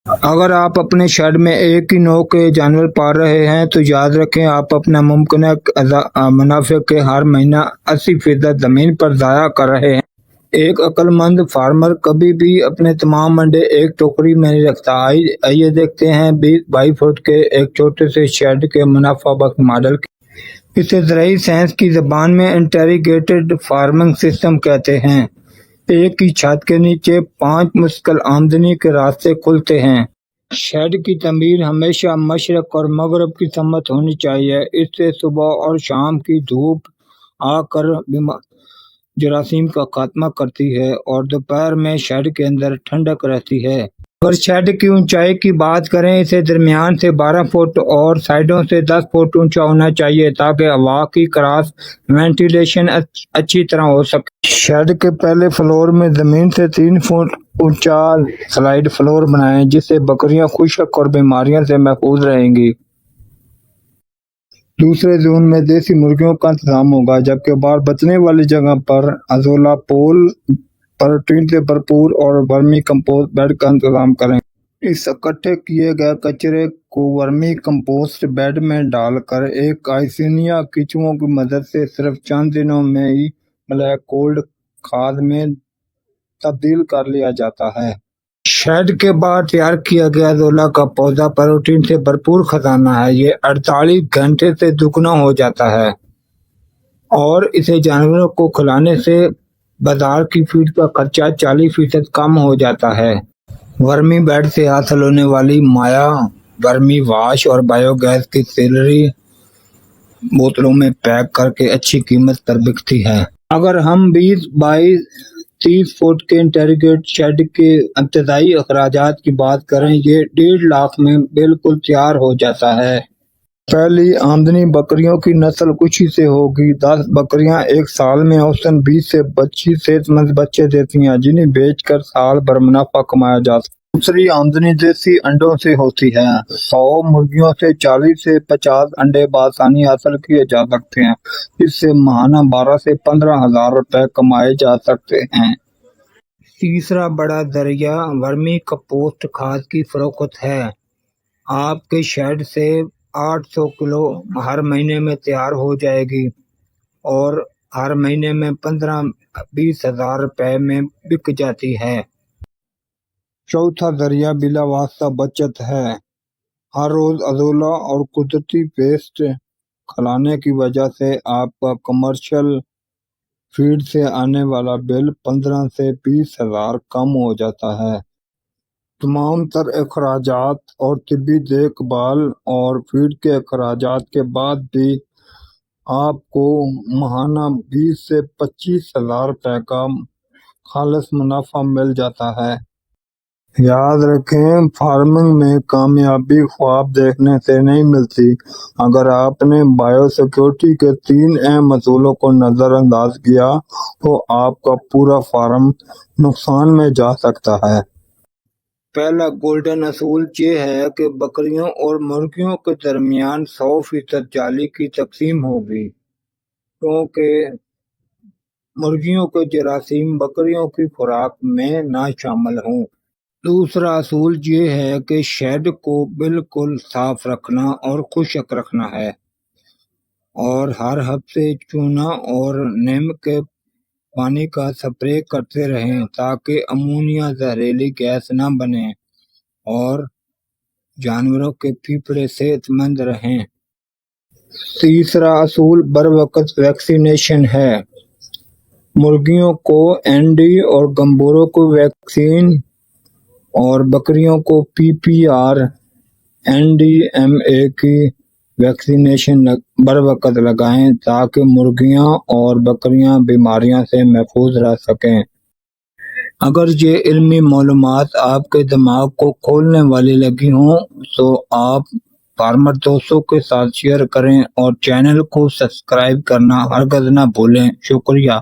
اگر آپ اپنے شیڈ میں ایک ہی نوع کے جانور پال رہے ہیں تو یاد رکھیں آپ اپنا ممکنہ منافع کے ہر مہینہ 80% زمین پر ضائع کر رہے ہیں۔ ایک عقل مند فارمر کبھی بھی اپنے تمام انڈے ایک ٹوکری میں نہیں رکھتا۔ آئیے دیکھتے ہیں 20-22 فٹ کے ایک چھوٹے سے شیڈ کے منافع بخش ماڈل کی۔ اسے زرعی سائنس کی زبان میں انٹیگریٹڈ فارمنگ سسٹم کہتے ہیں۔ ایک ہی چھت کے نیچے 5 مستقل آمدنی کے راستے کھلتے ہیں۔ شیڈ کی تعمیر ہمیشہ مشرق اور مغرب کی سمت ہونی چاہیے۔ اس سے صبح اور شام کی دھوپ آ کر جراثیم کا خاتمہ کرتی ہے اور دوپہر میں شیڈ کے اندر ٹھنڈک رہتی ہے۔ اگر شیڈ کی اونچائی کی بات کریں، اسے درمیان سے 12 فٹ اور سائڈوں سے 10 فٹ اونچا ہونا چاہیے تاکہ ہوا کی کراس وینٹیلیشن اچھی طرح ہو سکے۔ شیڈ کے پہلے فلور میں زمین سے 3 فٹ اونچا سلائیڈ فلور بنائیں جس سے بکریاں خشک اور بیماریوں سے محفوظ رہیں گی۔ دوسرے زون میں دیسی مرغیوں کا انتظام ہوگا، جبکہ باہر بچنے والی جگہ پر ازولا پول، پروٹین سے بھرپور اور ورمی کمپوسٹ بیڈ کا انتظام کریں۔ اس اکٹھے کیے گئے کچرے کو ورمی کمپوسٹ بیڈ میں ڈال کر ایک آئسینیا کیچوؤں کی مدد سے صرف چند دنوں میں ہی بلیک گولڈ کھاد میں تبدیل کر لیا جاتا ہے۔ شیڈ کے باہر تیار کیا گیا ازولا کا پودا پروٹین سے بھرپور خزانہ ہے۔ یہ 48 گھنٹے سے دگنا ہو جاتا ہے اور اسے جانوروں کو کھلانے سے بازار کی فیڈ کا خرچہ 40% کم ہو جاتا ہے۔ ورمی بیڈ سے حاصل ہونے والی مائع ورمی واش اور بایو گیس کی سیلری بوتلوں میں پیک کر کے اچھی قیمت پر بکتی ہے۔ اگر ہم 20-22-30 فٹ کے انٹیگریٹڈ شیڈ کے ابتدائی اخراجات کی بات کریں، یہ 1.5 لاکھ میں بالکل تیار ہو جاتا ہے۔ پہلی آمدنی بکریوں کی نسل کشی سے ہوگی۔ 10 بکریاں ایک سال میں اوسطاً 20 سے 25 صحت مند بچے دیتی ہیں جنہیں بیچ کر سال بھر منافع کمایا جا سکتا ہے۔ دوسری آمدنی دیسی انڈوں سے ہوتی ہے۔ 100 مرغیوں سے 40 سے 50 انڈے بآسانی حاصل کیے جا سکتے ہیں۔ اس سے ماہانہ 12 سے 15 ہزار روپے کمائے جا سکتے ہیں۔ تیسرا بڑا ذریعہ ورمی کمپوسٹ کھاد کی فروخت ہے۔ آپ کے شیڈ سے 800 کلو ہر مہینے میں تیار ہو جائے گی اور ہر مہینے میں 15-20 ہزار روپے میں بک جاتی ہے۔ چوتھا ذریعہ بلا واسطہ بچت ہے۔ ہر روز ازولا اور قدرتی ویسٹ کھلانے کی وجہ سے آپ کا کمرشل فیڈ سے آنے والا بل 15 سے 20 ہزار کم ہو جاتا ہے۔ تمام تر اخراجات اور طبی دیکھ بھال اور فیڈ کے اخراجات کے بعد بھی آپ کو ماہانہ 20 سے 25 ہزار روپے کا خالص منافع مل جاتا ہے۔ یاد رکھیں، فارمنگ میں کامیابی خواب دیکھنے سے نہیں ملتی۔ اگر آپ نے بایو سیکورٹی کے 3 اہم اصولوں کو نظر انداز کیا تو آپ کا پورا فارم نقصان میں جا سکتا ہے۔ پہلا گولڈن اصول یہ ہے کہ بکریوں اور مرغیوں کے درمیان 100% جالی کی تقسیم ہوگی کیونکہ مرغیوں کے جراثیم بکریوں کی خوراک میں نہ شامل ہوں۔ دوسرا اصول یہ ہے کہ شیڈ کو بالکل صاف رکھنا اور خشک رکھنا ہے اور ہر ہفتے چونا اور نیم کے پانی کا سپرے کرتے رہیں تاکہ امونیا زہریلی گیس نہ بنے اور جانوروں کے پھیپھڑے صحت مند رہیں۔ تیسرا اصول بروقت ویکسینیشن ہے۔ مرغیوں کو این ڈی اور گمبوروں کو ویکسین اور بکریوں کو P P R N D M A کی ویکسینیشن بروقت لگائیں تاکہ مرغیاں اور بکریاں بیماریوں سے محفوظ رہ سکیں۔ اگر یہ علمی معلومات آپ کے دماغ کو کھولنے والی لگی ہوں تو آپ فارمر دوستوں کے ساتھ شیئر کریں اور چینل کو سبسکرائب کرنا ہرگز نہ بھولیں۔ شکریہ۔